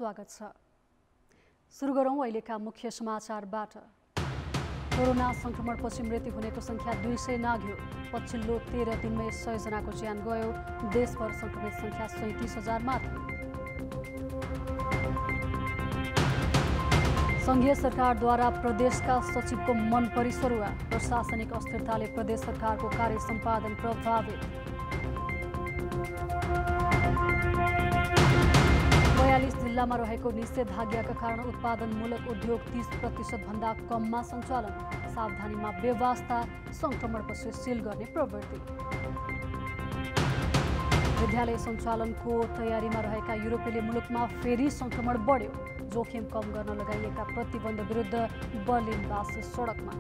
स्वागत छ। सुरु गरौँ अहिलेका मुख्य समाचारबाट। कोरोना संक्रमणपछि मृत्यु हुनेको संख्या 200 नाघ्यो। पछिल्लो 13 दिनमै 100 जनाको ज्यान गयो। देशभर संक्रमित संख्या 37,000 माथि। संघीय सरकारद्वारा प्रदेशका सचिवको मन परिसरुवा। प्रशासनिक अस्थिरताले प्रदेश सरकारको कार्य सम्पादन प्रभावित। 42 जिल्लामा रहेको निषेधाज्ञाका कारण उत्पादनमूलक उद्योग 30% भन्दा कममा सञ्चालन। सावधानीमा बेवास्ता, संक्रमणपछि सिल गर्ने प्रवृत्ति। विद्यालय सञ्चालनको तयारीमा रहेका युरोपेली मुलुकमा फेरि संक्रमण बढ्यो। जोखिम कम गर्न लगाइएका प्रतिबन्ध विरुद्ध बर्लिनवासी सडकमा।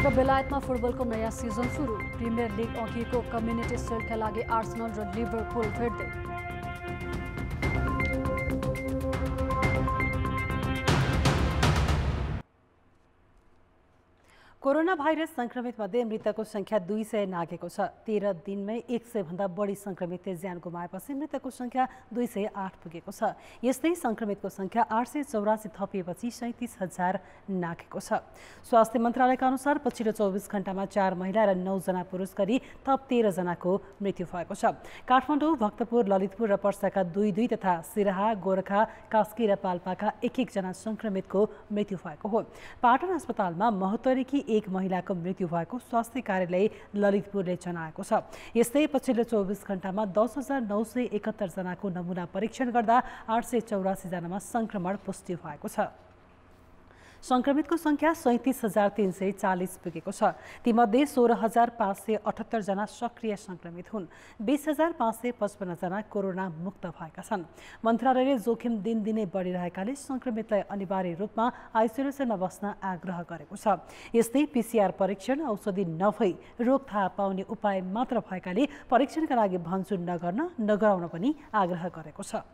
र बेलायतमा फुटबलको नयाँ सिजन सुरु। प्रिमियर लिग अघिको कम्युनिटी सिल्डका लागि आर्सेनल र लिभरपुल भेट्दै। कोरोना भाइरस संक्रमित मध्ये मृतकको संख्या 200 नाघेको छ। 13 दिनमै 100 भन्दा बढी संक्रमितले ज्यान गुमाएपछि मृतकको संख्या 208 पुगेको छ। यस्तै संक्रमितको संख्या 884 थपिएपछि 37,000 नाघेको छ। स्वास्थ्य मन्त्रालयका अनुसार पछिल्लो 24 घण्टामा 4 महिला र 9 जना पुरुष गरी थप 13 जनाको मृत्यु भएको छ। काठमाडौँ, भक्तपुर, ललितपुर र पर्साका 2 तथा सिराहा, गोरखा, कास्की र पाल्पाका 1 जना संक्रमितको मृत्यु भएको हो। पाटन अस्पतालमा महोत्तरीकी एक महिलाको मृत्यु भएको स्वास्थ्य कार्यालय ललितपुरले जनाएको छ। यस्तै पछिल्लो 24 घण्टामा 10,971 जनाको नमुना परीक्षण गर्दा 884 जनामा संक्रमण पुष्टि भएको छ। संक्रमितको संख्या 37,340 पुगेको छ। तीमध्ये 16,578 जना सक्रिय संक्रमित हुन्। 20,555 जना कोरोना मुक्त भएका छन्। मन्त्रालयले जोखिम दिनदिनै बढिरहेकाले संक्रमितलाई अनिवार्य रूपमा आइसोलेसनमा बस्न आग्रह गरेको छ। यस्तै पीसीआर परीक्षण औषधि नभई रोग थाहा पाउने उपाय मात्र भएकाले परीक्षणका लागि भन्छुन नगराउन पनि आग्रह गरेको छ।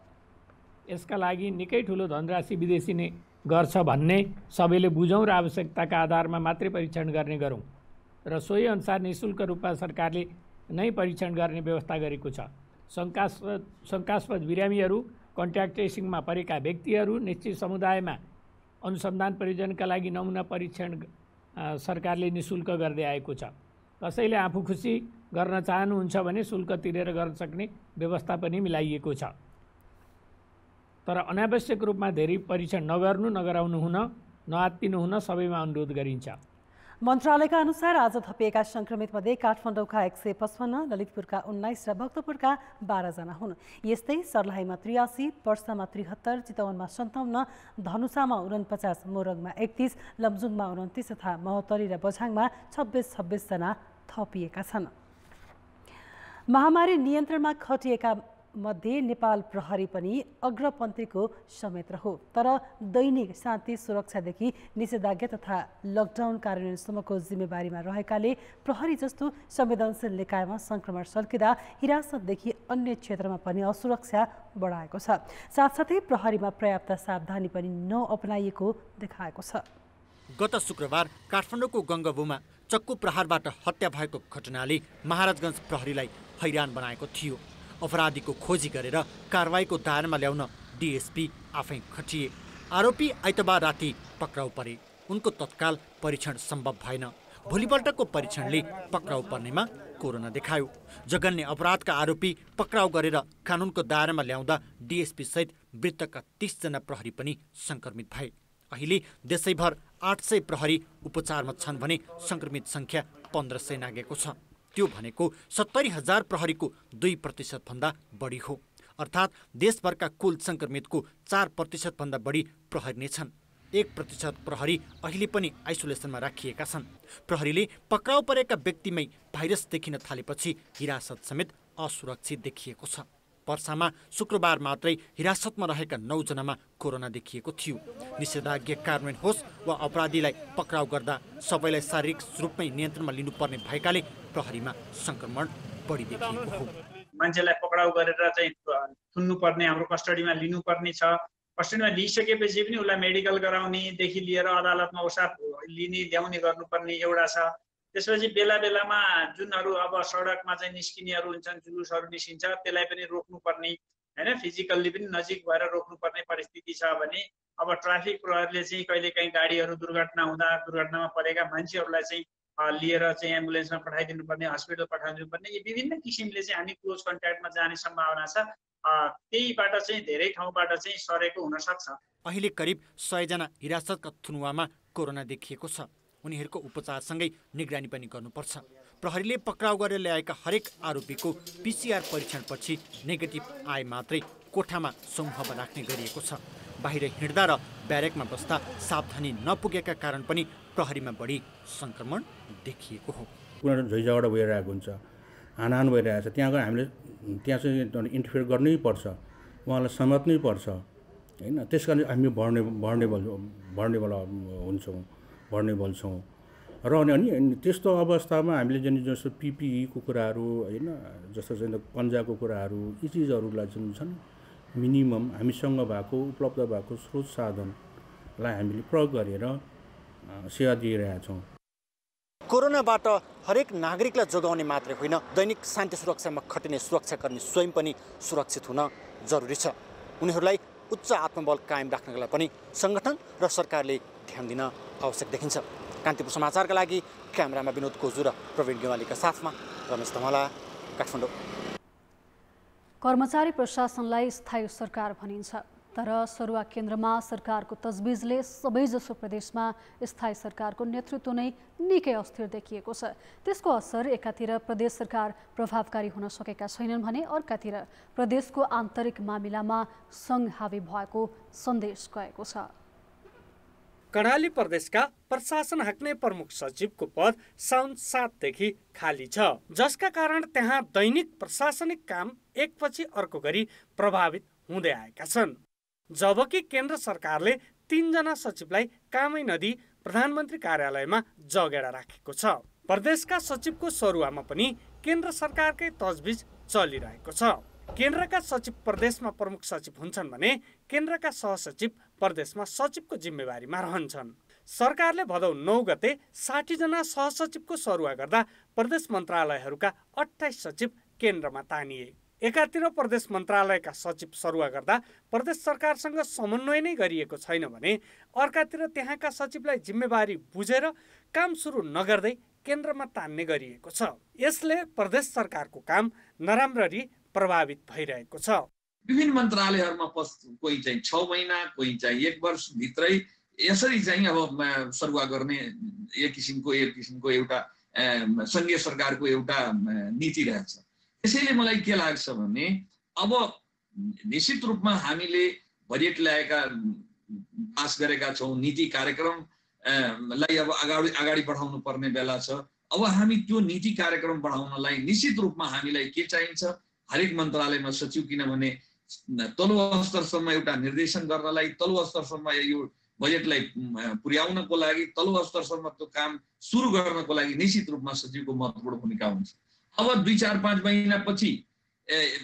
यसका लागि निकै ठुलो धनराशि विदेशी गर्छ भन्ने सबैले बुझौँ र आवश्यकताका आधारमा मात्रै परीक्षण गर्ने गरौँ र सोही अनुसार निःशुल्क रूपमा सरकारले नै परीक्षण गर्ने व्यवस्था गरेको छ। शङ्कास्पद बिरामीहरू, कन्ट्याक्ट ट्रेसिङमा परेका व्यक्तिहरू, निश्चित समुदायमा अनुसन्धान परियोजनाका लागि नमुना परीक्षण सरकारले निःशुल्क गर्दै आएको छ। कसैले आफू खुसी गर्न चाहनुहुन्छ भने शुल्क तिरेर गर्न सक्ने व्यवस्था पनि मिलाइएको छ। तर अनावश्यक रूपमा धेरै परीक्षण नगराउनु हुन, नआत्तिनु हुन सबैमा अनुरोध गरिन्छ। मन्त्रालयका अनुसार आज थपिएका संक्रमितमध्ये काठमाडौँका 155, ललितपुरका 19 र भक्तपुरका 12 जना हुन्। यस्तै सर्लाहीमा 83, पर्सामा 73, चितवनमा 57, धनुषामा 49, मोरङमा 31, लमजुङमा 29 तथा महोत्तरी र बझाङमा 26 जना थपिएका छन्। महामारी नियन्त्रणमा खटिएका मध्ये नेपाल प्रहरी पनि अग्रपन्थीको समेत हो। तर दैनिक शान्ति सुरक्षादेखि निषेधाज्ञा तथा लकडाउन कार्यान्वयनसम्मको जिम्मेवारीमा रहेकाले प्रहरी जस्तो संवेदनशील निकायमा संक्रमण सल्किँदा हिरासतदेखि अन्य क्षेत्रमा पनि असुरक्षा बढाएको छ। साथसाथै प्रहरीमा पर्याप्त सावधानी पनि नअपनाइएको देखाएको छ। गत शुक्रबार काठमाडौँको गङ्गबुमा चक्कु प्रहारबाट हत्या भएको घटनाले महाराजगञ्ज प्रहरीलाई हैरान बनाएको थियो। अपराधीको खोजी गरेर कारवाहीको दायरामा ल्याउन डीएसपी आफै खटिए। आरोपी आइतबार राति पक्राउ परे। उनको तत्काल परीक्षण सम्भव भएन। भोलिपल्टको परीक्षणले पक्राउ पर्नेमा कोरोना देखायो। जघन्य अपराधका आरोपी पक्राउ गरेर कानुनको दायरामा ल्याउँदा डीएसपी सहित वृत्तका 30 जना प्रहरी पनि संक्रमित भए। अहिले देशैभर 800 प्रहरी उपचारमा छन् भने संक्रमित संख्या 1500 नागेको छ। त्यो भनेको 70,000 प्रहरीको 2% भन्दा बढी हो। अर्थात् देशभरका कुल संक्रमितको 4% भन्दा बढी प्रहरी नै छन्। 1% प्रहरी अहिले पनि आइसोलेसनमा राखिएका छन्। प्रहरीले पक्राउ परेका व्यक्तिमै भाइरस देखिन थालेपछि हिरासत समेत असुरक्षित देखिएको छ। पर्सामा शुक्रबार मात्रै हिरासतमा रहेका 9 जनामा कोरोना देखिएको थियो। निषेधाज्ञा कार्यान्वयन होस् वा अपराधीलाई पक्राउ गर्दा सबैलाई शारीरिक रूपमै नियन्त्रणमा लिनुपर्ने भएकाले प्रहरीमा संक्रमण बढी देखिएको हो। मान्छेलाई पक्राउ गरेर चाहिँ थुन्नुपर्ने, हाम्रो कस्टडीमा लिनुपर्ने छ। कस्टडीमा लिइसकेपछि पनि उसलाई मेडिकल गराउनेदेखि लिएर अदालतमा औसाफ ल्याउने गर्नुपर्ने एउटा छ। त्यसपछि बेला बेलामा जुनहरू अब सडकमा चाहिँ निस्किनेहरू हुन्छन्, जुलुसहरू निस्किन्छ, त्यसलाई पनि रोक्नुपर्ने होइन, फिजिकल्ली पनि नजिक भएर रोक्नुपर्ने परिस्थिति छ भने अब ट्राफिक प्रहरीले चाहिँ कहिलेकाहीँ गाडीहरू दुर्घटना हुँदा दुर्घटनामा परेका मान्छेहरूलाई चाहिँ लिएर चाहिँ एम्बुलेन्समा पठाइदिनु पर्ने, हस्पिटल पठाइदिनु पर्ने, यी विभिन्न किसिमले चाहिँ हामी क्लोज कन्ट्याक्टमा जाने सम्भावना छ। त्यहीबाट चाहिँ धेरै ठाउँबाट चाहिँ सरेको हुनसक्छ। अहिले करिब 100 जना हिरासतका थुनुवामा कोरोना देखिएको छ। उनीहरूको उपचारसँगै निगरानी पनि गर्नुपर्छ। प्रहरीले पक्राउ गरेर ल्याएका हरेक आरोपीको PCR परीक्षणपछि नेगेटिभ आए मात्रै कोठामा समूहमा राख्ने गरिएको छ। बाहिर हिँड्दा र ब्यारेकमा बस्दा सावधानी नपुगेका कारण पनि प्रहरीमा बढी सङ्क्रमण देखिएको हो। कुनै झैझगडा भइरहेको हुन्छ, हानाहान भइरहेको छ, त्यहाँ गएर हामीले त्यहाँ चाहिँ इन्टरफियर गर्नै पर्छ, उहाँलाई समात्नै पर्छ होइन। त्यस कारण हामी भर्नेबल छौँ र अनि त्यस्तो अवस्थामा हामीले जस्तो PPE को कुराहरू होइन, जस्तो चाहिँ पन्जाको कुराहरू, यी चिजहरूलाई जुन छन् मिनिमम हामीसँग भएको उपलब्ध भएको स्रोत साधनलाई हामीले प्रयोग गरेर सेवा दिइरहेका छौँ। कोरोनाबाट हरेक नागरिकलाई जोगाउने मात्रै होइन, दैनिक शान्ति सुरक्षामा खटिने सुरक्षाकर्मी स्वयं पनि सुरक्षित हुन जरुरी छ। उनीहरूलाई उच्च आत्मबल कायम राख्नका लागि पनि सङ्गठन र सरकारले ध्यान दिन आवश्यक देखिन्छ। कान्तिपुर समाचारका लागि क्यामेरामा विनोद कोजु र प्रवीण गेवालीका साथमा रमेश धमला, काठमाडौँ। कर्मचारी प्रशासनलाई स्थायी सरकार भनिन्छ, तर सरुवा केन्द्रमा सरकारको तजविजले सबैजसो प्रदेशमा स्थायी सरकारको नेतृत्व नै निकै अस्थिर देखिएको छ। त्यसको असर एकातिर प्रदेश सरकार प्रभावकारी हुन सकेका छैनन् भने अर्कातिर प्रदेशको आन्तरिक मामिलामा सङ्घ हावी भएको सन्देश गएको छ। कर्णाली प्रदेशका प्रशासन हाँक्ने प्रमुख सचिवको पद साउन 7 देखि खाली छ, जसका कारण त्यहाँ दैनिक प्रशासनिक काम एकपछि अर्को गरी प्रभावित हुँदै आएका छन्। जबकि केन्द्र सरकारले 3 जना सचिवलाई कामै नदिई प्रधानमन्त्री कार्यालयमा जगेडा राखेको छ। प्रदेशका सचिवको सरुवामा पनि केन्द्र सरकारकै तजविज चलिरहेको छ। केन्द्रका सचिव प्रदेशमा प्रमुख सचिव हुन्छन् भने केन्द्रका सहसचिव प्रदेशमा सचिवको जिम्मेवारीमा रहन्छन्। सरकारले भदौ 9 गते 60 जना सहसचिवको सरुवा गर्दा प्रदेश मन्त्रालयहरूका 28 सचिव केन्द्रमा तानिए। एकातिर प्रदेश मन्त्रालयका सचिव सरुवा गर्दा प्रदेश सरकारसँग समन्वय नै गरिएको छैन भने अर्कातिर त्यहाँका सचिवलाई जिम्मेवारी बुझेर काम सुरु नगर्दै केन्द्रमा तान्ने गरिएको छ। यसले प्रदेश सरकारको काम नराम्ररी प्रभावित भइरहेको छ। विभिन्न मन्त्रालयहरूमा कोही चाहिँ 6 महिना, कोही चाहिँ 1 वर्ष भित्रै यसरी चाहिँ अब सरुवा गर्ने एक किसिमको एउटा सङ्घीय सरकारको एउटा नीति रहेछ। त्यसैले मलाई के लाग्छ भने अब निश्चित रूपमा हामीले बजेट ल्याएका पास गरेका छौँ, नीति कार्यक्रमलाई अब अगाडि बढाउनु पर्ने बेला छ। अब हामी त्यो नीति कार्यक्रम बढाउनलाई निश्चित रूपमा हामीलाई के चाहिन्छ, हरेक मन्त्रालयमा सचिव, किनभने तल्लो स्तरसम्म एउटा निर्देशन गर्नलाई, तल्लो स्तरसम्म यो बजेटलाई पुर्याउनको लागि, तल्लो स्तरसम्म त्यो काम सुरु गर्नको लागि निश्चित रूपमा सचिवको महत्त्वपूर्ण भूमिका हुन्छ। अब 2-4-5 महिनापछि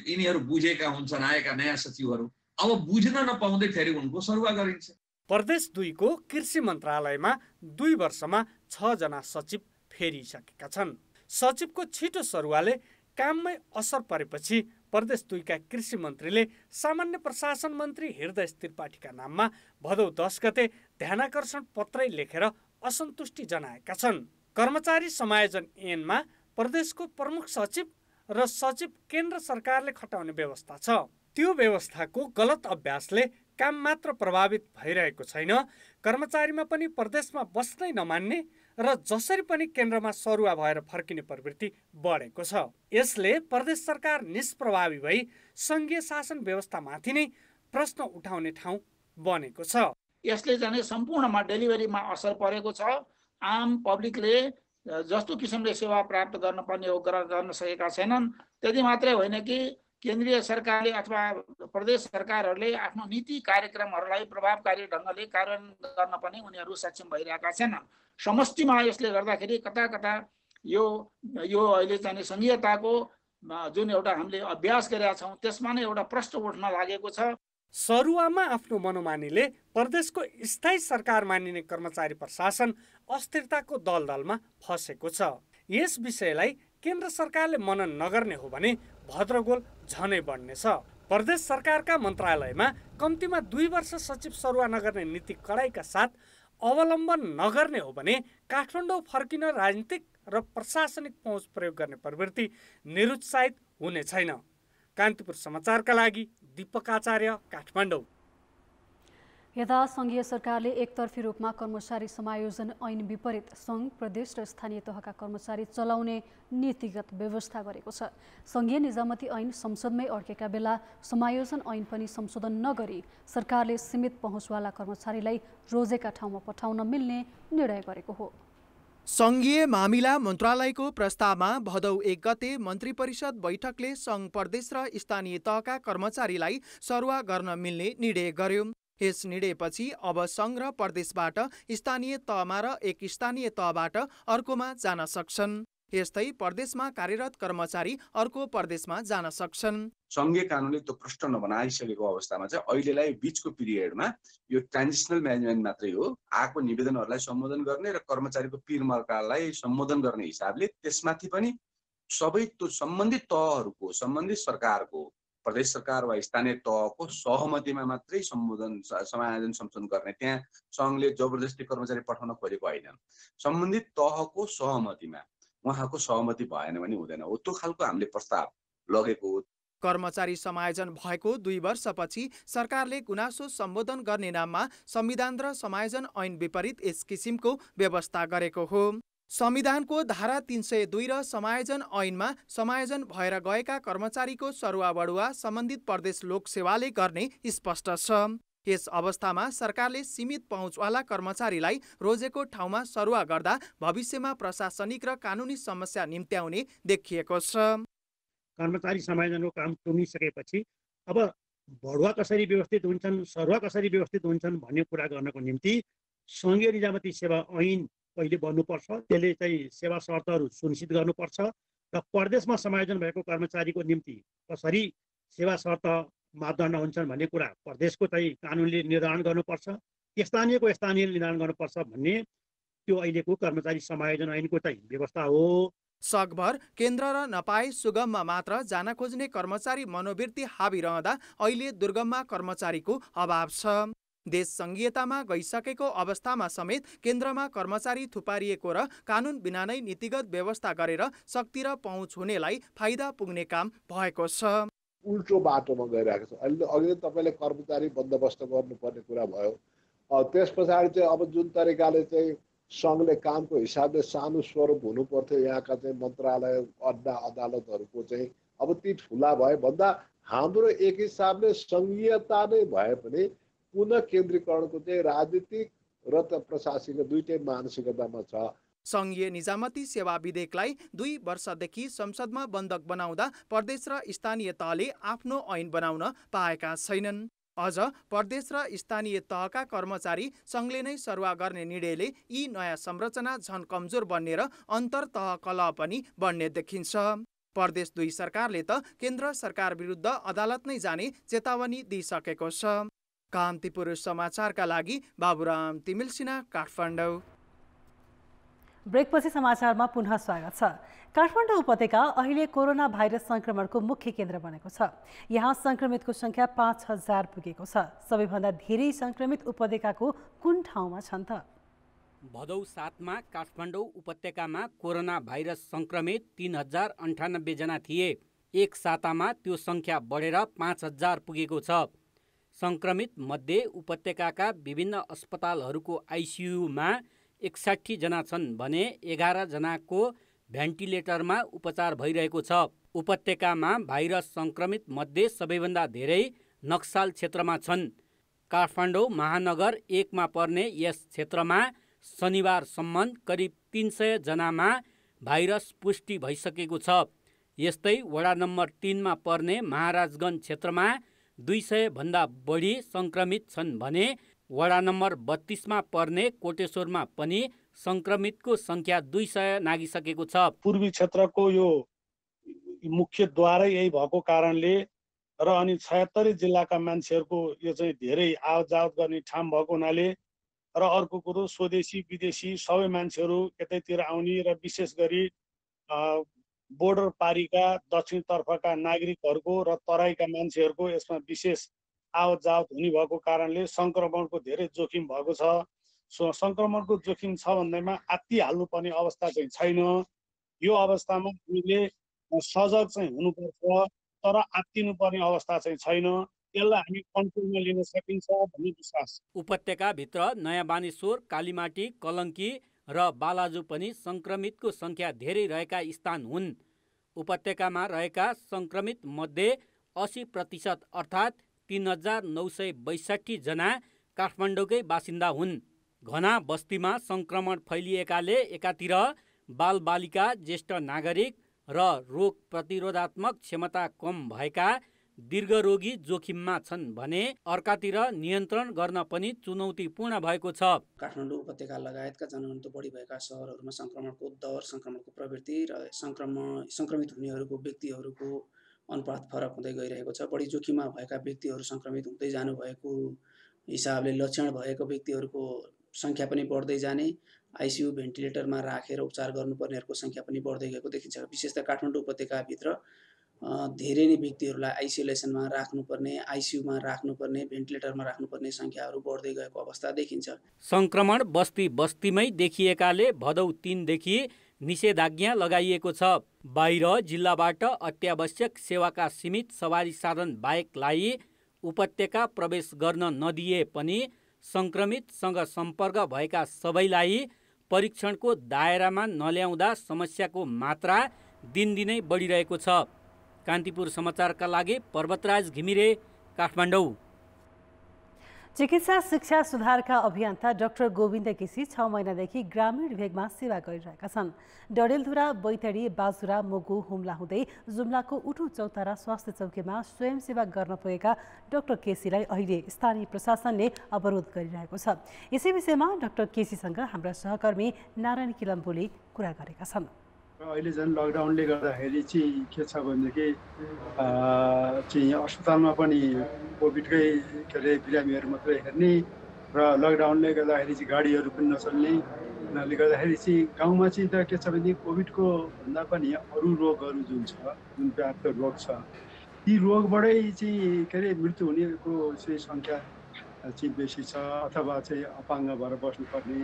यिनीहरू बुझेका हुन्छन्, आएका नयाँ सचिवहरू अब बुझ्न नपाउँदै फेरि उनको सरुवा गरिन्छ। प्रदेश 2 को कृषि मन्त्रालयमा 2 वर्षमा 6 जना सचिव फेरिसकेका छन्। सचिवको छिटो सरुवाले काममै असर परेपछि प्रदेश 2 का कृषि मन्त्रीले सामान्य प्रशासन मन्त्री हृदय त्रिपाठीका नाममा भदौ 10 गते ध्यानाकर्षण पत्रै लेखेर असन्तुष्टि जनाएका छन्। कर्मचारी समायोजन ऐनमा प्रदेशको प्रमुख सचिव र सचिव केन्द्र सरकारले खटाउने व्यवस्था छ। त्यो व्यवस्थाको गलत अभ्यासले काम मात्र प्रभावित भइरहेको छैन, कर्मचारीमा पनि प्रदेशमा बस्नै नमान्ने र जसरी पनि केन्द्रमा सरुवा भएर फर्किने प्रवृत्ति बढेको छ। यसले प्रदेश सरकार निष्प्रभावी भई सङ्घीय शासन व्यवस्थामाथि नै प्रश्न उठाउने ठाउँ बनेको छ। यसले चाहिँ सम्पूर्णमा डेलिभरीमा असर परेको छ। आम पब्लिकले जस्तो किसिमले सेवा प्राप्त गर्नुपर्ने हो गर्न सकेका छैनन्। त्यति मात्रै होइन कि केन्द्रीय सरकारले अथवा प्रदेश सरकारहरूले आफ्नो नीति कार्यक्रमहरूलाई प्रभावकारी ढङ्गले कार्यान्वयन गर्न पनि उनीहरू सक्षम भइरहेका छैनन्। समष्टिमा यसले गर्दाखेरि कता कता यो अहिले चाहिँ सङ्घीयताको जुन एउटा हामीले अभ्यास गरेका छौँ त्यसमा नै एउटा प्रश्न उठ्न लागेको छ। सरुवामा आफ्नो मनोमानीले प्रदेशको स्थायी सरकार मानिने कर्मचारी प्रशासन अस्थिरताको दलदलमा फसेको छ। यस विषयलाई केन्द्र सरकारले मनन नगर्ने हो भने भद्रगोल झनै बढ्नेछ। प्रदेश सरकारका मन्त्रालयमा कम्तीमा 2 वर्ष सचिव सरुवा नगर्ने नीति कडाइका साथ अवलम्बन नगर्ने हो भने काठमाडौँ फर्किन राजनीतिक र प्रशासनिक पहुँच प्रयोग गर्ने प्रवृत्ति निरुत्साहित हुने छैन। कान्तिपुर समाचारका लागि दीपक आचार्य, काठमाडौँ। यता सङ्घीय सरकारले एकतर्फी रूपमा कर्मचारी समायोजन ऐन विपरीत सङ्घ, प्रदेश र स्थानीय तहका कर्मचारी चलाउने नीतिगत व्यवस्था गरेको छ। सङ्घीय निजामती ऐन संसदमै अड्केका बेला समायोजन ऐन पनि संशोधन नगरी सरकारले सीमित पहुँचवाला कर्मचारीलाई रोजेका ठाउँमा पठाउन मिल्ने निर्णय गरेको हो। सङ्घीय मामिला मन्त्रालयको प्रस्तावमा भदौ 1 गते मन्त्री परिषद बैठकले सङ्घ, प्रदेश र स्थानीय तहका कर्मचारीलाई सरुवा गर्न मिल्ने निर्णय गर्यो। यस निर्णयपछि अब सङ्घ र प्रदेशबाट स्थानीय तहमा र एक स्थानीय तहबाट अर्कोमा जान सक्छन्। यस्तै प्रदेशमा कार्यरत कर्मचारी अर्को प्रदेशमा जान सक्छन्। सङ्घीय कानुनले त्यो प्रश्न नबनाइसकेको अवस्थामा चाहिँ अहिलेलाई बिचको पिरियडमा यो ट्रान्जिसनल म्यानेजमेन्ट मात्रै हो, आएको निवेदनहरूलाई सम्बोधन गर्ने र कर्मचारीको पिरमर्कालाई सम्बोधन गर्ने हिसाबले त्यसमाथि पनि सबै सम्बन्धित तहहरूको, सम्बन्धित सरकारको, प्रदेश सरकार वा स्थानीय तहको सहमतिमा मात्रै समायोजन संशोधन गर्ने। त्यहाँ सङ्घले जबरजस्ती कर्मचारी पठाउन खोजेको होइन, सम्बन्धित तहको सहमतिमा, उहाँको सहमति भएन भने हुँदैन हो। त्यो खालको हामीले प्रस्ताव लगेको हो। कर्मचारी समायोजन भएको 2 वर्षपछि सरकारले गुनासो सम्बोधन गर्ने नाममा संविधान र समायोजन ऐन विपरीत यस किसिमको व्यवस्था गरेको हो। संविधानको धारा 302 र समायोजन ऐनमा समायोजन भएर गएका कर्मचारीको सरुवा बढुवा सम्बन्धित प्रदेश लोकसेवाले गर्ने स्पष्ट छ। यस अवस्थामा सरकारले सीमित पहुँचवाला कर्मचारीलाई रोजेको ठाउँमा सरुवा गर्दा भविष्यमा प्रशासनिक र कानुनी समस्या निम्त्याउने देखिएको छ। कर्मचारी समायोजनको काम टुङ्गिसकेपछि अब बढुवा कसरी व्यवस्थित हुन्छन्, सरुवा कसरी व्यवस्थित हुन्छन् भन्ने कुरा गर्नको निम्ति सङ्घीय निजामती सेवा ऐन पहिले बन्नुपर्छ। त्यसले चाहिँ सेवा शर्तहरू सुनिश्चित गर्नुपर्छ र प्रदेशमा समायोजन भएको कर्मचारीको निम्ति कसरी सेवा शर्त मापदण्ड हुन्छन् भन्ने कुरा प्रदेशको चाहिँ कानुनले निर्धारण गर्नुपर्छ, स्थानीयको स्थानीय निर्धारण गर्नुपर्छ भन्ने त्यो अहिलेको कर्मचारी समायोजन ऐनको चाहिँ व्यवस्था हो। सकभर केन्द्र र नपाए सुगममा मात्र जान खोज्ने कर्मचारी मनोवृत्ति हावी रहँदा अहिले दुर्गममा कर्मचारीको अभाव छ। देश संघीयतामा गइसकेको अवस्थामा समेत केन्द्रमा कर्मचारी थुपारिएको र कानुन बिना नै नीतिगत व्यवस्था गरेर शक्ति र पहुँच हुनेलाई फाइदा पुग्ने काम भएको छ। उल्टो बाटोमा गइरहेको छ। अहिले अघि तपाईँले कर्मचारी बन्दोबस्त गर्नुपर्ने कुरा भयो। त्यस पछाडि चाहिँ अब जुन तरिकाले चाहिँ सङ्घले कामको हिसाबले सानो स्वरूप हुनुपर्थ्यो यहाँका चाहिँ मन्त्रालय, अड्डा, अदालतहरूको चाहिँ अब ती ठुला भए भन्दा हाम्रो एक हिसाबले सङ्घीयता नै भए पनि पुनः केन्द्रीकरणको चाहिँ राजनीतिक र प्रशासनिक दुईटै मानसिकतामा छ। सङ्घीय निजामती सेवा विधेयकलाई 2 वर्षदेखि संसदमा बन्धक बनाउँदा प्रदेश र स्थानीय तहले आफ्नो ऐन बनाउन पाएका छैनन्। अझ प्रदेश र स्थानीय तहका कर्मचारी सङ्घले नै सरुवा गर्ने निर्णयले यी नयाँ संरचना झन कमजोर बन्ने र अन्तर तह कलह पनि बढ्ने देखिन्छ। प्रदेश 2 सरकारले त केन्द्र सरकार विरुद्ध अदालत नै जाने चेतावनी दिइसकेको छ। कान्तिपुर समाचारका लागि बाबुराम तिमिल सिन्हा, काठमाडौँ। ब्रेकपछि समाचारमा पुनः स्वागत छ। काठमाडौँ उपत्यका अहिले कोरोना भाइरस संक्रमणको मुख्य केन्द्र बनेको छ। यहाँ संक्रमितको संख्या 5000 पुगेको छ। सबैभन्दा धेरै संक्रमित उपत्यकाको कुन ठाउँमा छन् त? भदौ 7 मा काठमाडौँ उपत्यकामा कोरोना भाइरस संक्रमित 3098 जना थिए। एक सातामा त्यो संख्या बढेर 5000 पुगेको छ। संक्रमित मध्ये उपत्यकाका विभिन्न अस्पतालहरूको आइसियुमा 61 जना छन् भने 11 जनाको भेन्टिलेटरमा उपचार भइरहेको छ। उपत्यकामा भाइरस संक्रमित मध्ये सबैभन्दा धेरै नक्सल क्षेत्रमा छन्। काठमाडौँ महानगर 1 मा पर्ने यस क्षेत्रमा शनिबारसम्म करिब 300 जनामा भाइरस पुष्टि भइसकेको छ। यस्तै वडा नम्बर 3 मा पर्ने महाराजगञ्ज क्षेत्रमा 200 भन्दा बढी संक्रमित छन् भने वडा नम्बर 32 मा पर्ने कोटेश्वरमा पनि संक्रमितको संख्या 200 नागिसकेको छ। पूर्वी क्षेत्रको यो मुख्य द्वारै यही भएको कारणले र अनि 76 जिल्लाका मान्छेहरूको यो चाहिँ धेरै आवत जावत गर्ने ठाउँ भएको हुनाले र अर्को कुरो स्वदेशी विदेशी सबै मान्छेहरू यतैतिर आउने र विशेष गरी बोर्डर पारीका दक्षिणतर्फका नागरिकहरूको र तराईका मान्छेहरूको यसमा विशेष आवत जावत हुने भएको कारणले सङ्क्रमणको धेरै जोखिम भएको छ। सङ्क्रमणको जोखिम छ भन्दैमा आत्तिहाल्नुपर्ने अवस्था चाहिँ छैन। यो अवस्थामा हामीले सजग चाहिँ हुनुपर्छ, तर आत्तिनुपर्ने अवस्था चाहिँ छैन। यसलाई हामी कन्ट्रोलमा लिन सकिन्छ भन्ने विश्वास। उपत्यकाभित्र नयाँ बानेश्वर, कालीमाटी, कलङ्की र बालाजु पनि सङ्क्रमितको सङ्ख्या धेरै रहेका स्थान हुन्। उपत्यकामा रहेका सङ्क्रमित मध्ये 80% अर्थात् 3962 जना काठमाडौँकै बासिन्दा हुन्। घना बस्तीमा सङ्क्रमण फैलिएकाले एकातिर बालबालिका, ज्येष्ठ नागरिक र रोग प्रतिरोधात्मक क्षमता कम भएका दीर्घरोगी जोखिममा छन् भने अर्कातिर नियन्त्रण गर्न पनि चुनौतीपूर्ण भएको छ। काठमाडौँ उपत्यका लगायतका जनघनत्व बढी भएका सहरहरूमा सङ्क्रमणको दर, सङ्क्रमणको प्रवृत्ति र सङ्क्रमित हुनेहरूको व्यक्तिहरूको अनुपात फरक हुँदै गइरहेको छ। बढी जोखिममा भएका व्यक्तिहरू सङ्क्रमित हुँदै जानुभएको हिसाबले लक्षण भएको व्यक्तिहरूको सङ्ख्या पनि बढ्दै जाने, आइसियु भेन्टिलेटरमा राखेर उपचार गर्नुपर्नेहरूको सङ्ख्या पनि बढ्दै गएको देखिन्छ। विशेषतः काठमाडौँ उपत्यकाभित्र धेरै नै व्यक्तिहरूलाई आइसोलेसनमा राख्नुपर्ने, आइसियुमा राख्नुपर्ने, भेन्टिलेटरमा राख्नुपर्ने सङ्ख्याहरू बढ्दै गएको अवस्था देखिन्छ। सङ्क्रमण बस्ती बस्तीमै देखिएकाले भदौ 3 देखि निषेधाज्ञा लगाइएको छ। बाहिर जिल्लाबाट अत्यावश्यक सेवाका सीमित सवारी साधन बाहेकलाई उपत्यका प्रवेश गर्न नदिए पनि सङ्क्रमितसँग सम्पर्क भएका सबैलाई परीक्षणको दायरामा नल्याउँदा समस्याको मात्रा दिनदिनै बढिरहेको छ। कान्तिपुर समाचारका लागि पर्वतराज घिमिरे, काठमाडौँ। चिकित्सा शिक्षा सुधारका अभियन्ता डाक्टर गोविन्द केसी 6 महिनादेखि ग्रामीण विभागमा सेवा गरिरहेका छन्। डडेलधुरा, बैतडी, बाजुरा, मुगु, हुम्ला हुँदै जुम्लाको उठु चौतारा स्वास्थ्य चौकीमा स्वयंसेवा गर्न पुगेका डाक्टर केसीलाई अहिले स्थानीय प्रशासनले अवरोध गरिरहेको छ। यसै विषयमा डाक्टर केसीसँग हाम्रा सहकर्मी नारायण किलम्बुले कुरा गरेका छन्। अहिले झन् लकडाउनले गर्दाखेरि चाहिँ के छ भनेदेखि चाहिँ अस्पतालमा पनि कोभिडकै के अरे बिरामीहरू मात्रै हेर्ने र लकडाउनले गर्दाखेरि चाहिँ गाडीहरू पनि नचल्ने हुनाले गर्दाखेरि चाहिँ गाउँमा चाहिँ त के छ भने कोभिडको भन्दा पनि अरू रोगहरू जुन छ, जुन व्याप्त रोग छ, ती रोगबाटै चाहिँ के अरे मृत्यु हुनेको चाहिँ सङ्ख्या चाहिँ बेसी छ, अथवा चाहिँ अपाङ्ग भएर बस्नुपर्ने,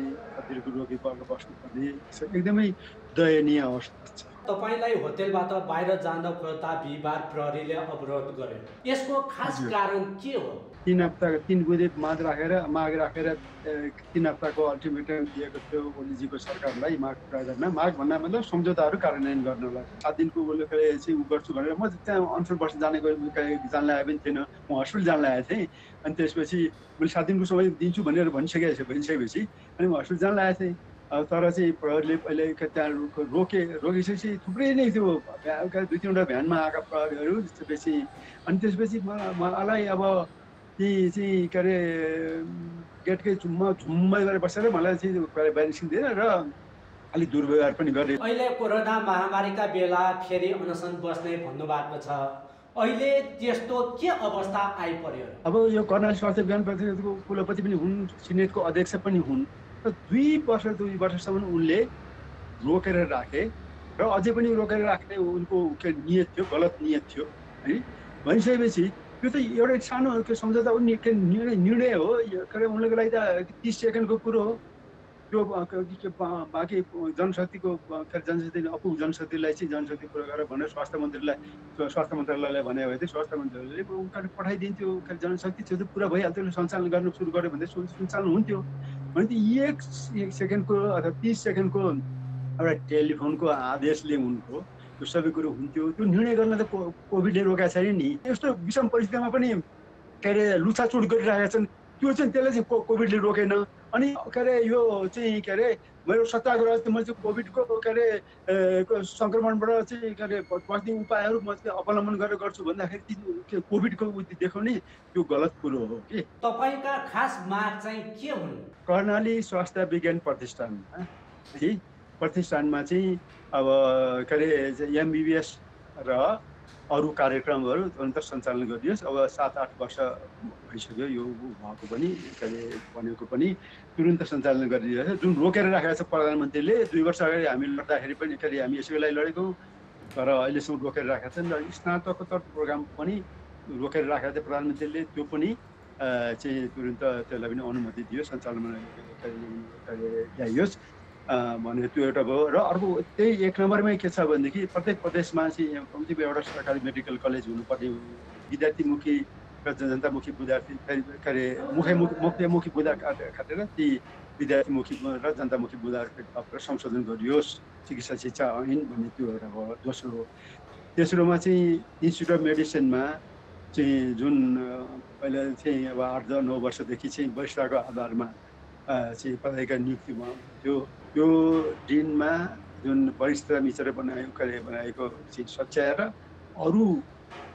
दीर्घ रोगी भएर बस्नुपर्ने एकदमै दयनीय अवस्था छ। तपाईलाई होटेलबाट बाहिर जान खोज्दा बिहिबार प्रहरीले अवरोध गर्यो, यसको खास कारण के हो? 3 हप्ता 3 बुँदे माग राखेर 3 हप्ताको अल्टिमेटम दिएको थियो ओलीजीको सरकारलाई माग पुरा गर्न। माग भन्दा मतलब सम्झौताहरू कार्यान्वयन गर्नलाई 7 दिनको उसले चाहिँ उ गर्छु भनेर म त्यहाँ अनुसार वर्ष जान लागेको पनि थिएन, म हस्पिटल जान लागेको थिएँ। अनि त्यसपछि मैले 7 दिनको समय दिन्छु भनेर भनिसकेपछि अनि म हस्पिटल जान लागेको थिएँ। तर चाहिँ प्रहरीले पहिले त्यहाँ रोकिसकेपछि थुप्रै नै थियो 2-3वटा भ्यानमा आएका प्रहरीहरू त्यसपछि। अनि त्यसपछि मलाई अब ती चाहिँ के अरे गेटकै झुम्मै गरेर बसेर मलाई चाहिँ बाहिर निस्किँदैन र अलिक दुर्व्यवहार पनि गर्ने। अहिले कोरोना महामारीका बेला फेरि अनसन बस्ने भन्नुभएको छ, अहिले त्यस्तो के अवस्था आइपर्यो? अब यो कर्णाली स्वास्थ्य विज्ञान प्रतिष्ठानको कुलपति पनि हुन्, सिनेटको अध्यक्ष पनि हुन्। 2 वर्षसम्म उनले रोकेर राखे र अझै पनि रोकेर राख्ने उनको नियत थियो, गलत नियत थियो है। भनिसकेपछि यो त एउटा सानो सम्झौता निर्णय हो, उनीहरूको लागि त 30 सेकेन्डको कुरो हो। त्यो बाँकी जनशक्तिको अपु जनशक्तिलाई चाहिँ जनशक्ति पुरा गरेर भनेर स्वास्थ्य मन्त्रालयलाई भने भए चाहिँ स्वास्थ्य मन्त्रालयले पठाइदिन्थ्यो। जनशक्ति त्यो त पुरा भइहाल्थ्यो, सञ्चालन गर्न सुरु गर्यो भने सञ्चालन हुन्थ्यो। भने 1 सेकेन्डको अथवा 30 सेकेन्डको एउटा टेलिफोनको आदेशले उनको त्यो सबै कुरो हुन्थ्यो। त्यो निर्णय गर्न त कोभिडले रोकेको छैन नि। यस्तो विषम परिस्थितिमा पनि के अरे लुछाचुट गरिरहेका छन्, त्यो चाहिँ त्यसले चाहिँ कोभिडले रोकेन। अनि के अरे यो चाहिँ के अरे मेरो सत्याग्रह चाहिँ मैले चाहिँ कोभिडको के अरे सङ्क्रमणबाट चाहिँ के अरे बस्ने उपायहरू म चाहिँ अवलम्बन गरेर गर्छु भन्दाखेरि कोभिडको देखाउने त्यो गलत कुरो हो कि। तपाईँका खास माग चाहिँ के हुन्? कर्णाली स्वास्थ्य विज्ञान प्रतिष्ठानमा है, प्रतिष्ठानमा चाहिँ अब के अरे एमबिबिएस र अरू कार्यक्रमहरू तुरन्त सञ्चालन गरियोस्। अब 7-8 वर्ष भइसक्यो यो भएको पनि के अरे भनेको पनि तुरन्त सञ्चालन गरिदिएको छ। जुन रोकेर राखेको छ प्रधानमन्त्रीले 2 वर्ष अगाडि हामी लड्दाखेरि पनि के अरे हामी यसैको लागि लडेको तर अहिलेसम्म रोकेर राखेका छन् र स्नातकोत्तर प्रोग्राम पनि रोकेर राखेका थिए। प्रधानमन्त्रीले त्यो पनि चाहिँ तुरुन्त त्यसलाई पनि अनुमति दियो, सञ्चालनमा ल्याइयोस् भने त्यो एउटा भयो। र अर्को त्यही एक नम्बरमै के छ भनेदेखि प्रत्येक प्रदेशमा चाहिँ कम्तीमा एउटा सरकारी मेडिकल कलेज हुनुपर्ने, विद्यार्थीमुखी र जनतामुखी विद्यार्थी के अरे मुख्यमुखी बुँदा काटेर ती विद्यार्थीमुखी र जनतामुखी बुँदा संशोधन गरियोस् चिकित्सा शिक्षा ऐन भन्ने त्यो एउटा भयो। दोस्रो तेस्रोमा चाहिँ इन्स्टिच्युट अफ मेडिसिनमा चाहिँ जुन पहिला चाहिँ अब 8-9 वर्षदेखि चाहिँ वरिष्ठताको आधारमा चाहिँ पढाइका नियुक्तिमा त्यो दिनमा जुन वरिष्ठता मिचेर बनाएको चाहिँ सच्याएर अरू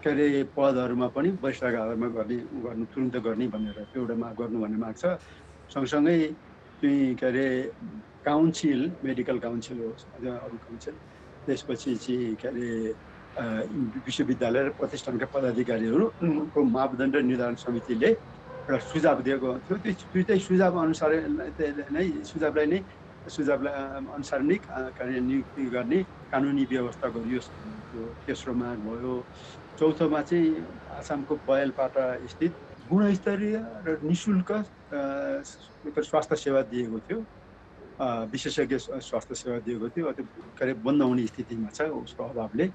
के अरे पदहरूमा पनि वरिष्ठताको आधारमा गर्नु तुरुन्त गर्ने भनेर त्यो एउटा माग गर्नु भन्ने माग छ। सँगसँगै चाहिँ के अरे काउन्सिल, मेडिकल काउन्सिल होस् अरू काउन्सिल, त्यसपछि चाहिँ के अरे विश्वविद्यालय र प्रतिष्ठानका पदाधिकारीहरूको मापदण्ड निर्धारण समितिले एउटा सुझाव दिएको थियो। त्यो सुझाव अनुसार नै सुझावलाई अनुसार नै नियुक्ति गर्ने कानुनी व्यवस्था गरियोस्। त्यो तेस्रो माग भयो। चौथोमा चाहिँ आसामको बयलपाटा स्थित गुणस्तरीय र निःशुल्क स्वास्थ्य सेवा दिएको थियो, विशेषज्ञ स्वास्थ्य सेवा दिएको थियो। त्यो के अरे बन्द हुने स्थितिमा छ उसको अभावले।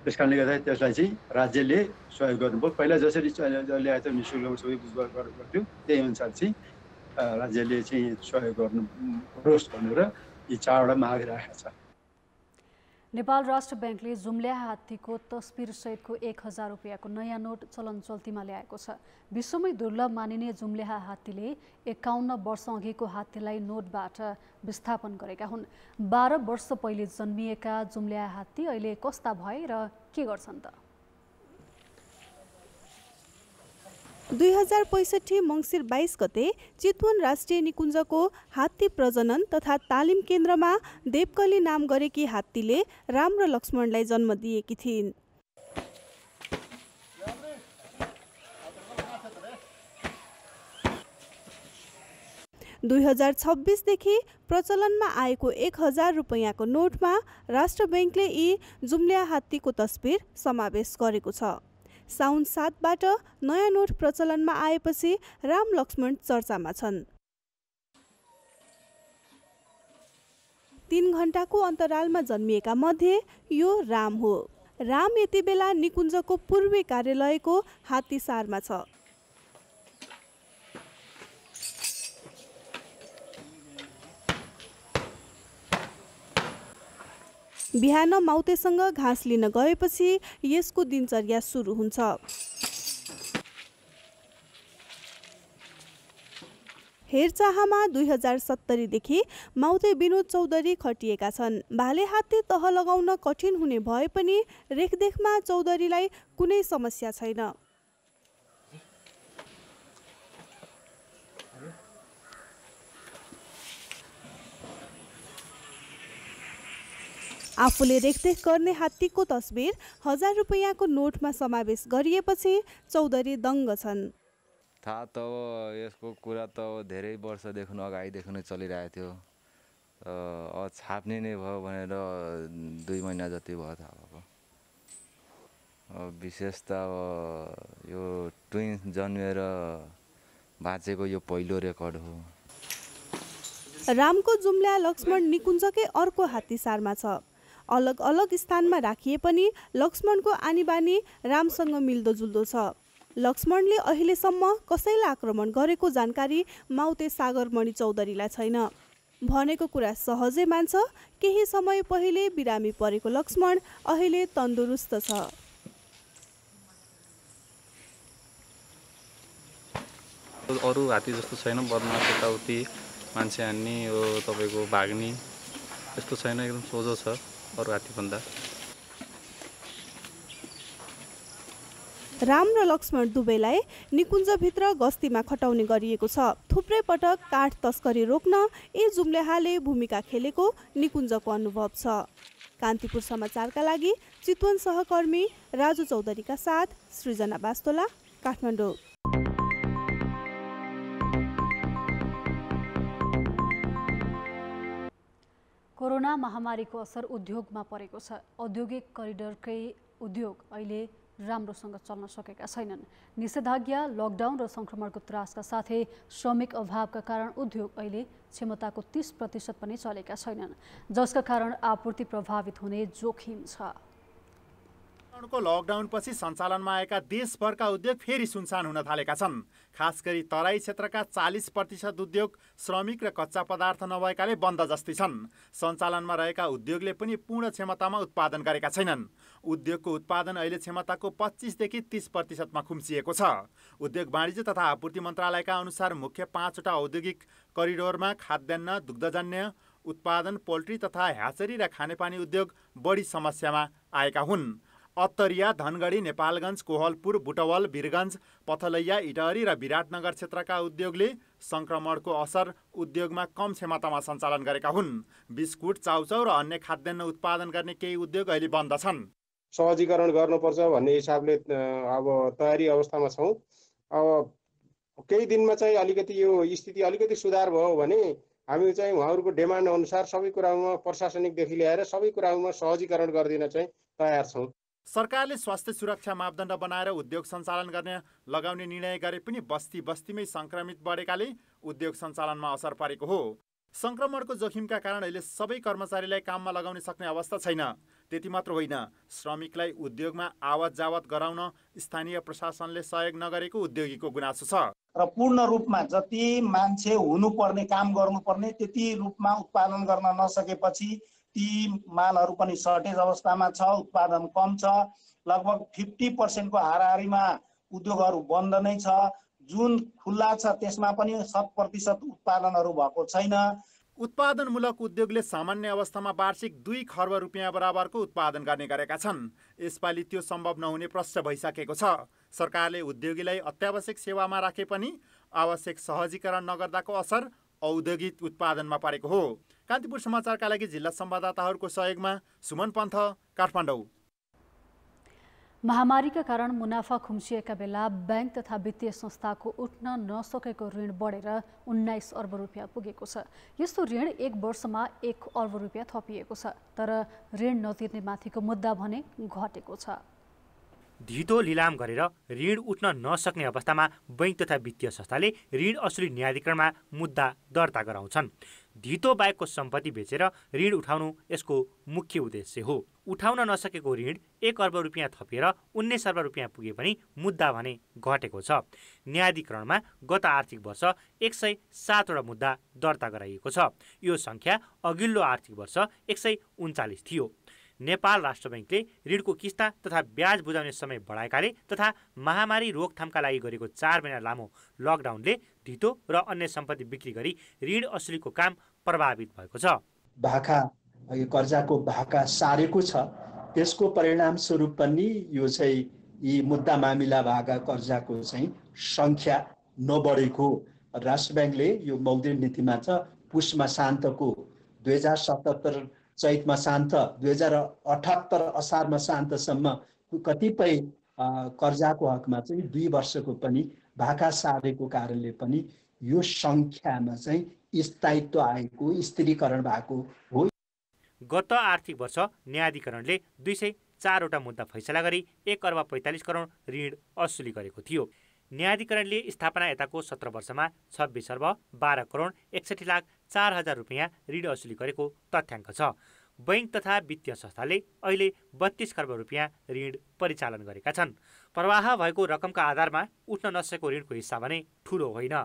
त्यस कारणले गर्दा त्यसलाई चाहिँ राज्यले सहयोग गर्नुभयो। पहिला जसरी ल्याएको थियो निःशुल्कमा सबै गर्थ्यो त्यही अनुसार चाहिँ राज्यले चाहिँ सहयोग गर्नुहोस् भनेर यी 4वटा माग राखेको छ। नेपाल राष्ट्र ब्याङ्कले जुम्ल्याहा हात्तीको तस्बिरसहितको 1000 रुपियाँको नयाँ नोट चलन चल्तीमा ल्याएको छ। विश्वमै दुर्लभ मानिने जुम्ल्याहा हात्तीले 51 वर्ष अघिको हात्तीलाई नोटबाट विस्थापन गरेका हुन्। 12 वर्ष पहिले जन्मिएका जुम्ल्याहा हात्ती अहिले कस्ता भए र के गर्छन् त? 2065 मङ्सिर 22 गते चितवन राष्ट्रिय निकुञ्जको हात्ती प्रजनन तथा तालिम केन्द्रमा देवकली नाम गरेकी हात्तीले राम र लक्ष्मणलाई जन्म दिएकी थिइन्। 2026 देखि प्रचलनमा आएको 1000 रुपैयाँको नोटमा राष्ट्र ब्याङ्कले यी जुम्ल्या हात्तीको तस्बिर समावेश गरेको छ। साउन 7बाट नयाँ नोट प्रचलनमा आएपछि राम लक्ष्मण चर्चामा छन्। 3 घण्टाको अन्तरालमा जन्मिएका मध्ये यो राम हो। राम यति बेला निकुञ्जको पूर्वी कार्यालयको हात्तीसारमा छ। बिहान माउतेसँग घाँस लिन गएपछि यसको दिनचर्या सुरु हुन्छ। हेरचाहमा 2070 देखि माउते विनोद चौधरी खटिएका छन्। भाले हात्ती तह लगाउन कठिन हुने भए पनि रेखदेखमा चौधरीलाई कुनै समस्या छैन। आफूले रेखदेख गर्ने हात्तीको तस्बिर 1000 रुपैयाँको नोटमा समावेश गरिएपछि चौधरी दङ्ग छन्। थाहा त यसको कुरा त धेरै वर्षदेखि अगाडिदेखि नै चलिरहेको थियो। छाप्ने नै भयो भनेर 2 महिना जति भयो थाहा भएको। विशेष त यो ट्विन्स जन्मेर बाँचेको यो पहिलो रेकर्ड हो। रामको जुम्ल्या लक्ष्मण निकुञ्जकै अर्को हात्तीसारमा छ। अलग अलग स्थानमा राखिए पनि लक्ष्मणको आनीबानी रामसँग मिल्दोजुल्दो छ। लक्ष्मणले अहिलेसम्म कसैलाई आक्रमण गरेको जानकारी माउते सागरमणि चौधरीलाई छैन। भनेको कुरा सहजै मान्छ। केही समय पहिले बिरामी परेको लक्ष्मण अहिले तन्दुरुस्त छ। अरू हात्ती जस्तो छैन, बदमास यताउति मान्छे हान्ने हो तपाईँको भाग्ने यस्तो छैन, एकदम सोझो छ अरू हात्तीभन्दा। राम र लक्ष्मण दुवैलाई निकुञ्जभित्र गस्तीमा खटाउने गरिएको छ। थुप्रै पटक काठ तस्करी रोक्न यी जुम्ल्याहाले भूमिका खेलेको निकुञ्जको अनुभव छ। कान्तिपुर समाचारका लागि चितवन सहकर्मी राजु चौधरीका साथ सृजना बास्तोला, काठमाडौँ। कोरोना महामारीको असर उद्योगमा परेको छ। औद्योगिक करिडरकै उद्योग अहिले राम्रोसँग चल्न सकेका छैनन्। निषेधाज्ञा, लकडाउन र संक्रमणको त्रासका साथै श्रमिक अभावका कारण उद्योग अहिले क्षमताको 30% पनि चलेका छैनन्, जसका कारण आपूर्ति प्रभावित हुने जोखिम छ। को लकडाउनपछि सञ्चालनमा आएका देशभरका उद्योग फेरि सुनसान हुन थालेका छन्। खास गरी तराई क्षेत्रका 40% उद्योग श्रमिक र कच्चा पदार्थ नभएकाले बन्द जस्तै छन्। सञ्चालनमा रहेका उद्योगले पनि पूर्ण क्षमतामा उत्पादन गरेका छैनन्। उद्योगको उत्पादन अहिले क्षमताको 25 देखि 30%मा खुम्सिएको छ। उद्योग वाणिज्य तथा आपूर्ति मन्त्रालयका अनुसार मुख्य 5वटा औद्योगिक करिडोरमा खाद्यान्न, दुग्धजन्य उत्पादन, पोल्ट्री तथा ह्याचरी र खानेपानी उद्योग बढी समस्यामा आएका हुन्। अत्तरिया, धनगढी, नेपालगञ्ज, कोहलपुर, बुटवल, वीरगञ्ज, पथलैया, इटहरी र विराटनगर क्षेत्रका उद्योगले संक्रमणको असर उद्योगमा कम क्षमतामा सञ्चालन गरेका हुन्। बिस्कुट, चाउचाउ र अन्य खाद्यान्न उत्पादन गर्ने केही उद्योग अहिले बन्द छन्। सहजीकरण गर्नुपर्छ भन्ने हिसाबले अब तयारी अवस्थामा छौँ। अब केही दिनमा चाहिँ अलिकति यो स्थिति अलिकति सुधार भयो भने हामी चाहिँ उहाँहरूको डिमान्ड अनुसार सबै कुरामा प्रशासनिकदेखि लिएर सबै कुरामा सहजीकरण गरिदिन चाहिँ तयार छौँ। सरकारले स्वास्थ्य सुरक्षा मापदण्ड बनाएर उद्योग सञ्चालन गर्ने लगाउने निर्णय गरे पनि बस्ती बस्तीमै संक्रमित बढेकाले उद्योग सञ्चालनमा असर परेको हो। संक्रमणको जोखिमका कारण अहिले सबै कर्मचारीलाई काममा लगाउन सक्ने अवस्था छैन। त्यति मात्र होइन, श्रमिकलाई उद्योगमा आवत जावत गराउन स्थानीय प्रशासनले सहयोग नगरेको उद्योगीको गुनासो छ। र पूर्ण रूपमा जति मान्छे हुनुपर्ने काम गर्नुपर्ने त्यति रूपमा उत्पादन गर्न नसकेपछि ती मालहरू पनि सर्टेज अवस्थामा छ, उत्पादन कम छ। लगभग 50% को हाराहारीमा उद्योगहरू बन्द नै छ। जुन खुल्ला छ त्यसमा पनि 100% उत्पादनहरू भएको छैन। उत्पादनमूलक उद्योगले सामान्य अवस्थामा वार्षिक 2 खर्ब रुपियाँ बराबरको उत्पादन गर्ने गरेका छन्। यसपालि त्यो सम्भव नहुने प्रश्न भइसकेको छ। सरकारले उद्योगीलाई अत्यावश्यक सेवामा राखे पनि आवश्यक सहजीकरण नगर्दाको असर औद्योगिक उत्पादनमा परेको हो। कान्तिपुर समाचारका लागि जिल्ला संवाददाताहरूको सहयोगमा सुमन पन्थ, काठमाडौँ। महामारीका कारण मुनाफा खुम्सिएका बेला बैंक तथा वित्तीय संस्थाको उठ्न नसकेको ऋण बढेर 19 अर्ब रुपियाँ पुगेको छ। यस्तो ऋण 1 वर्षमा 1 अर्ब रुपियाँ थपिएको छ, तर ऋण नतिर्ने माथिको मुद्दा भने घटेको छ। धितो लिलाम गरेर ऋण उठ्न नसक्ने अवस्थामा बैंक तथा वित्तीय संस्थाले ऋण असुली न्यायाधिकरणमा मुद्दा दर्ता गराउँछन्। धितो बाहेकको सम्पत्ति बेचेर ऋण उठाउनु यसको मुख्य उद्देश्य हो। उठाउन नसकेको ऋण 1 अर्ब रुपियाँ थपिएर 19 अर्ब रुपियाँ पुगे पनि मुद्दा भने घटेको छ। न्यायाधिकरणमा गत आर्थिक वर्ष 107वटा मुद्दा दर्ता गराइएको छ। यो सङ्ख्या अघिल्लो आर्थिक वर्ष 139 थियो। नेपाल राष्ट्र बैंकले ऋणको किस्ता तथा ब्याज बुझाउने समय बढाएकाले तथा महामारी रोकथामका लागि गरेको 4 महिना लामो लकडाउनले धितो र अन्य सम्पत्ति बिक्री गरी ऋण असुलीको काम प्रभावित भएको छ। भाका कर्जाको भाका सारेको छ। त्यसको परिणाम स्वरूप पनि यो चाहिँ यी मुद्दा मामिला भएका कर्जाको चाहिँ सङ्ख्या नबढेको राष्ट्र बैंकले यो मौद्रिक नीतिमा छ। पुसमा शान्तको 2077 चैतमा शान्त, 2078 असारमा शान्तसम्म कतिपय कर्जाको हकमा चाहिँ 2 वर्षको पनि भाका सारेको कारणले पनि यो सङ्ख्यामा चाहिँ स्थायित्व आएको, स्थिरीकरण भएको हो। गत आर्थिक वर्ष न्यायाधिकरणले 204वटा मुद्दा फैसला गरी 1 अर्ब 45 करोड ऋण असुली गरेको थियो। न्यायाधिकरणले स्थापना यताको 17 वर्षमा 26 अर्ब 12 करोड 61 लाख 4,000 रुपियाँ ऋण असुली गरेको तथ्याङ्क छ। बैंक तथा वित्तीय संस्थाले अहिले 32 खर्ब रुपियाँ ऋण परिचालन गरेका छन्। प्रवाह भएको रकमका आधारमा उठ्न नसकेको ऋणको हिस्सा भने ठुलो होइन।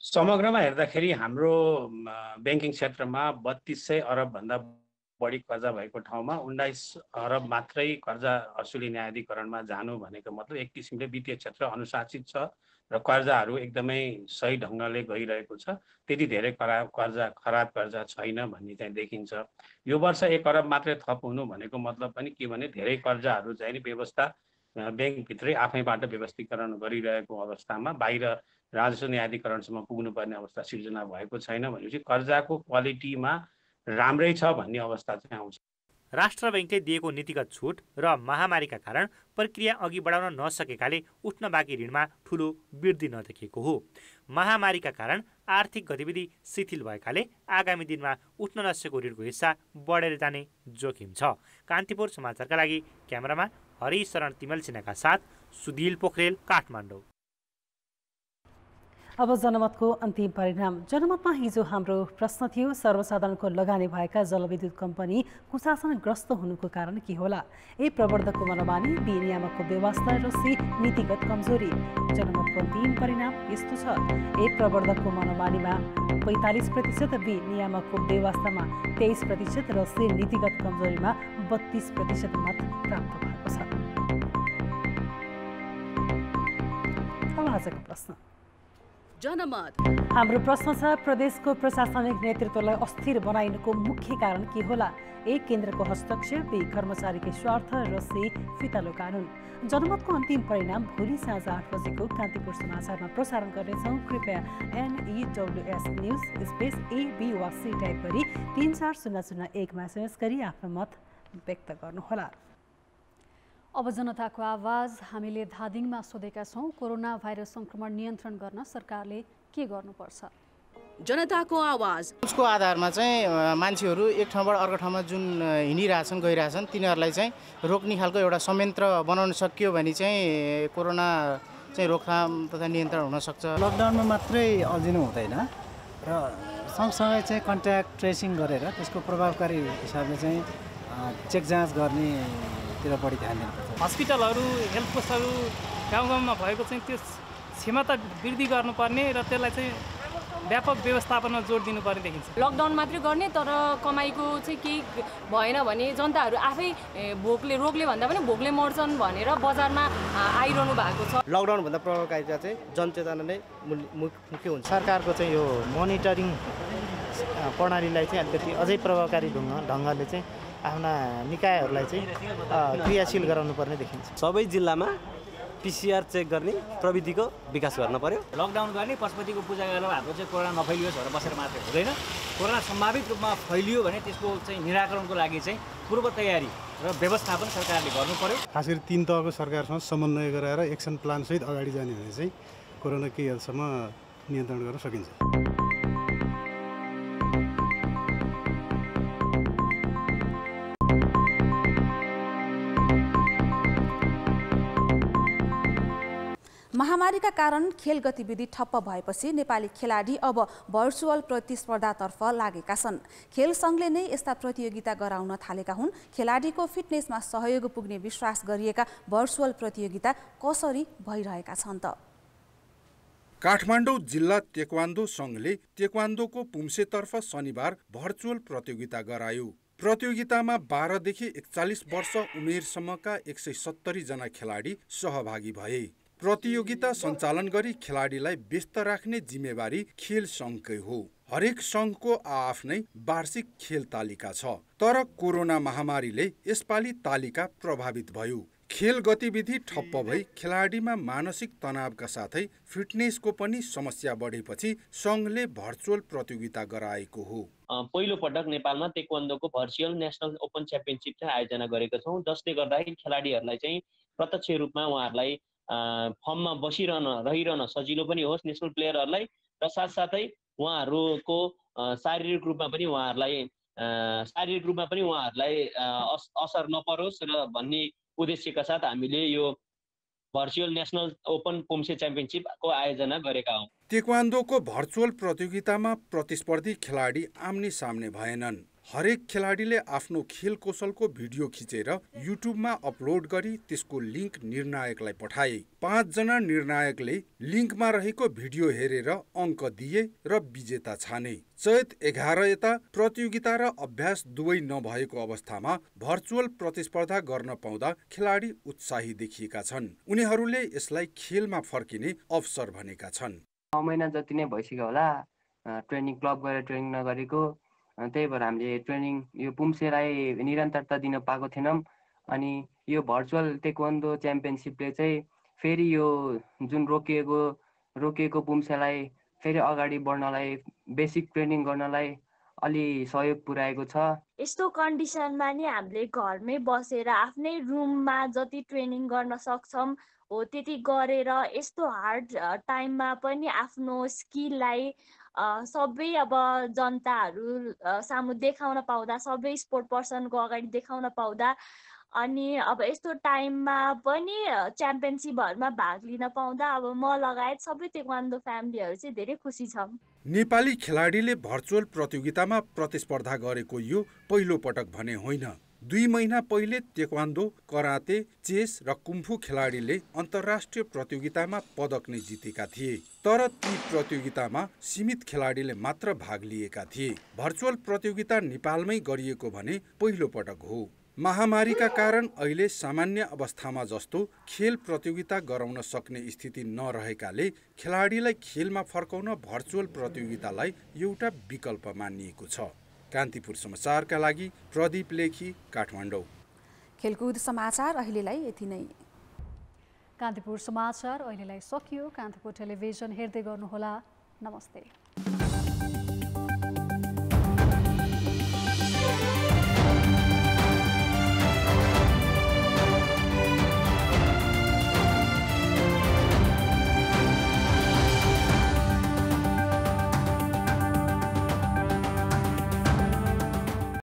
समग्रमा हेर्दाखेरि हाम्रो ब्याङ्किङ क्षेत्रमा 3200 अरब भन्दा बढी कर्जा भएको ठाउँमा 19 अरब मात्रै कर्जा असुली न्यायाधिकरणमा जानु भनेको मतलब एक किसिमले वित्तीय क्षेत्र अनुशासित छ र कर्जाहरू एकदमै सही ढङ्गले गइरहेको छ। त्यति धेरै खराब कर्जा छैन भन्ने चाहिँ देखिन्छ। यो वर्ष 1 अरब मात्रै थप हुनु भनेको मतलब पनि के भने धेरै कर्जाहरू चाहिँ नि व्यवस्था ब्याङ्कभित्रै आफैबाट व्यवस्थीकरण गरिरहेको अवस्थामा बाहिर राजस्व न्यायाधिकरणसम्म पुग्नुपर्ने अवस्था सिर्जना भएको छैन भनेपछि कर्जाको क्वालिटीमा राम्रै छ भन्ने अवस्था चाहिँ आउँछ। राष्ट्र बैंकले दिएको नीतिगत छुट र महामारीका कारण प्रक्रिया अघि बढाउन नसकेकाले उठ्न बाँकी ऋणमा ठूलो वृद्धि नदेखिएको हो। महामारीका कारण आर्थिक गतिविधि शिथिल भएकाले आगामी दिनमा उठ्न नसकेको ऋणको हिस्सा बढेर जाने जोखिम छ। कान्तिपुर समाचारका लागि क्यामेरामा हरि शरण तिमल सिन्हाका साथ सुधिल पोखरेल, काठमाडौँ। अब जनमतको अन्तिम परिणाम। जनमतमा हिजो हाम्रो प्रश्न थियो, सर्वसाधारणको लगानी भएका जलविद्युत कम्पनी कुशासनग्रस्त हुनुको कारण के होला? ए प्रवर्धकको मनमानी, बी नियामकको व्यवस्था र सी नीतिगत कमजोरी। जनमतको अन्तिम परिणाम यस्तो छ। ए प्रवर्धकको मनमानीमा 45%, बी नियामकको व्यवस्थामा 23% र सी नीतिगत कमजोरीमा 32% मत प्राप्त भएको छ। अब आजको प्रश्न। जनमत हाम्रो प्रश्न छ, प्रदेशको प्रशासनिक नेतृत्वलाई अस्थिर बनाइनुको मुख्य कारण के होला? ए केन्द्रको हस्तक्षेप, बी कर्मचारीकै स्वार्थ र सी फितलो कानुन। जनमतको अन्तिम परिणाम भोलि साँझ 8 बजेको कान्तिपुर समाचारमा प्रसारण गर्नेछौँ। कृपया NEWS न्युज स्पेस AB वा C टाइप गरी 34001 एसएमएस गरी आफ्नो मत व्यक्त गर्नुहोला। अब जनताको आवाज। हामीले धादिङमा सोधेका छौँ, कोरोना भाइरस संक्रमण नियन्त्रण गर्न सरकारले के गर्नुपर्छ? जनताको आवाज। उसको आधारमा चाहिँ मान्छेहरू एक ठाउँबाट अर्को ठाउँमा जुन हिँडिरहेछन् गइरहेछन् तिनीहरूलाई चाहिँ रोक्ने खालको एउटा संयन्त्र बनाउन सकियो भने चाहिँ कोरोना चाहिँ रोकथाम तथा नियन्त्रण हुनसक्छ। लकडाउनमा मात्रै अल्झिनु हुँदैन र सँगसँगै चाहिँ कन्ट्याक्ट ट्रेसिङ गरेर त्यसको प्रभावकारी हिसाबले चाहिँ चेक जाँच गर्ने बढी ध्यान दिनुपर्छ। हस्पिटलहरू, हेल्थ पोस्टहरू गाउँ गाउँमा भएको चाहिँ त्यो क्षमता वृद्धि गर्नुपर्ने र त्यसलाई चाहिँ व्यापक व्यवस्थापनमा जोड दिनुपर्ने देखिन्छ। लकडाउन मात्रै गर्ने तर कमाइको चाहिँ केही भएन भने जनताहरू आफै रोगले भन्दा पनि भोकले मर्छन् भनेर बजारमा आइरहनु भएको छ। लकडाउनभन्दा प्रभावकारिता चाहिँ जनचेतना नै मुख्य हुन्छ। सरकारको चाहिँ यो मोनिटरिङ प्रणालीलाई चाहिँ अलिकति अझै प्रभावकारी ढङ्गले चाहिँ आफ्ना निकायहरूलाई चाहिँ क्रियाशील गराउनु पर्ने देखिन्छ। सबै जिल्लामा PCR चेक गर्ने प्रविधिको विकास गर्न पर्यो। लकडाउन गर्ने, पशुपतिको पूजा गरेर हाम्रो चाहिँ कोरोना नफैलियोस् भनेर बसेर मात्रै हुँदैन। कोरोना सम्भावित रूपमा फैलियो भने त्यसको चाहिँ निराकरणको लागि चाहिँ पूर्व तयारी र व्यवस्थापन सरकारले गर्नु पर्यो। खास गरी 3 तहको सरकारसँग समन्वय गराएर एक्सन प्लान सहित अगाडि जाने भने चाहिँ कोरोना केही हदसम्म नियन्त्रण गर्न सकिन्छ। महामारीका कारण खेल गतिविधि ठप्प भएपछि नेपाली खेलाडी अब भर्चुअल प्रतिस्पर्धातर्फ लागेका छन्। खेल सङ्घले नै यस्ता प्रतियोगिता गराउन थालेका हुन्। खेलाडीको फिटनेसमा सहयोग पुग्ने विश्वास गरिएका भर्चुअल प्रतियोगिता कसरी भइरहेका छन् त? काठमाडौँ जिल्ला तेक्वान्दो सङ्घले तेक्वान्दोको पुम्सेतर्फ शनिबार भर्चुअल प्रतियोगिता गरायो। प्रतियोगितामा 12 देखि 41 वर्ष उमेरसम्मका 170 जना खेलाडी सहभागी भए। प्रतियोगिता सञ्चालन गरी खेलाडीलाई व्यस्त राख्ने जिम्मेवारी खेल सङ्घकै हो। हरेक सङ्घको आफ्नै वार्षिक खेल तालिका छ, तर कोरोना महामारीले यसपालि तालिका प्रभावित भयो। खेल गतिविधि ठप्प भई खेलाडीमा मानसिक तनावका साथै फिटनेसको पनि समस्या बढेपछि सङ्घले भर्चुअल प्रतियोगिता गराएको हो। पहिलो पटक नेपालमा तेक्वान्दोको भर्चुअल नेसनल ओपन च्याम्पियनसिप चाहिँ आयोजना गरेका छौँ, जसले गर्दाखेरि खेलाडीहरूलाई चाहिँ प्रत्यक्ष रूपमा उहाँहरूलाई फर्ममा रहिरहन सजिलो पनि होस् नेसनल प्लेयरहरूलाई, र साथसाथै उहाँहरूको शारीरिक रूपमा पनि उहाँहरूलाई असर नपरोस् र भन्ने उद्देश्यका साथ हामीले यो भर्चुअल नेसनल ओपन पुम्से च्याम्पियनसिपको आयोजना गरेका हौँ। तेक्वान्दोको भर्चुअल प्रतियोगितामा प्रतिस्पर्धी खेलाडी आम्ने सामने भएनन्। हरेक खेलाडीले आफ्नो खेल कौशलको भिडियो खिचेर युट्युबमा अपलोड गरी त्यसको लिङ्क निर्णायकलाई पठाए। 5 जना निर्णायकले लिङ्कमा रहेको भिडियो हेरेर अङ्क दिए र विजेता छाने। चैत 11 यता प्रतियोगिता र अभ्यास दुवै नभएको अवस्थामा भर्चुअल प्रतिस्पर्धा गर्न पाउँदा खेलाडी उत्साही देखिएका छन्। उनीहरूले यसलाई खेलमा फर्किने अवसर भनेका छन्। 9 महिना जति नै भइसक्यो होला ट्रेनिङ क्लब गएर ट्रेनिङ नगरेको, त्यही भएर हामीले ट्रेनिङ यो पुम्सेलाई निरन्तरता दिन पाएको थिएनौँ। अनि यो भर्चुअल तेक्वान्दो च्याम्पियनसिपले चाहिँ फेरि यो जुन रोकिएको पुम्सेलाई फेरि अगाडि बढ्नलाई, बेसिक ट्रेनिङ गर्नलाई अलि सहयोग पुर्याएको छ। यस्तो कन्डिसनमा नि हामीले घरमै बसेर आफ्नै रुममा जति ट्रेनिङ गर्न सक्छौँ हो त्यति गरेर यस्तो हार्ड टाइममा पनि आफ्नो स्किललाई सबै अब जनताहरू सामु देखाउन पाउँदा, सबै स्पोर्ट पर्सनको अगाडि देखाउन पाउँदा अनि अब यस्तो टाइममा पनि च्याम्पियनसिपहरूमा भाग लिन पाउँदा अब म लगायत सबै ताइक्वान्डो फ्यामिलीहरू चाहिँ धेरै खुसी छौँ। नेपाली खेलाडीले भर्चुअल प्रतियोगितामा प्रतिस्पर्धा गरेको यो पहिलो पटक भने होइन। 2 महिना पहिले ताइक्वान्डो, कराते, चेस र कुम्फू खेलाडीले अन्तर्राष्ट्रिय प्रतियोगितामा पदक नै जितेका थिए। तर ती प्रतियोगितामा सीमित खेलाडीले मात्र भाग लिएका थिए। भर्चुअल प्रतियोगिता नेपालमै गरिएको भने पहिलो पटक हो। महामारीका कारण अहिले सामान्य अवस्थामा जस्तो खेल प्रतियोगिता गराउन सक्ने स्थिति नरहेकाले खेलाडीलाई खेलमा फर्काउन भर्चुअल प्रतियोगितालाई एउटा विकल्प मानिएको छ। कान्तिपुर समाचारका लागि प्रदीप लेखी, काठमाडौँ। खेलकुद समाचार अहिलेलाई यति नै। कान्तिपुर समाचार अहिलेलाई सकियो। कान्तिपुर टेलिभिजन हेर्दै गर्नुहोला। नमस्ते।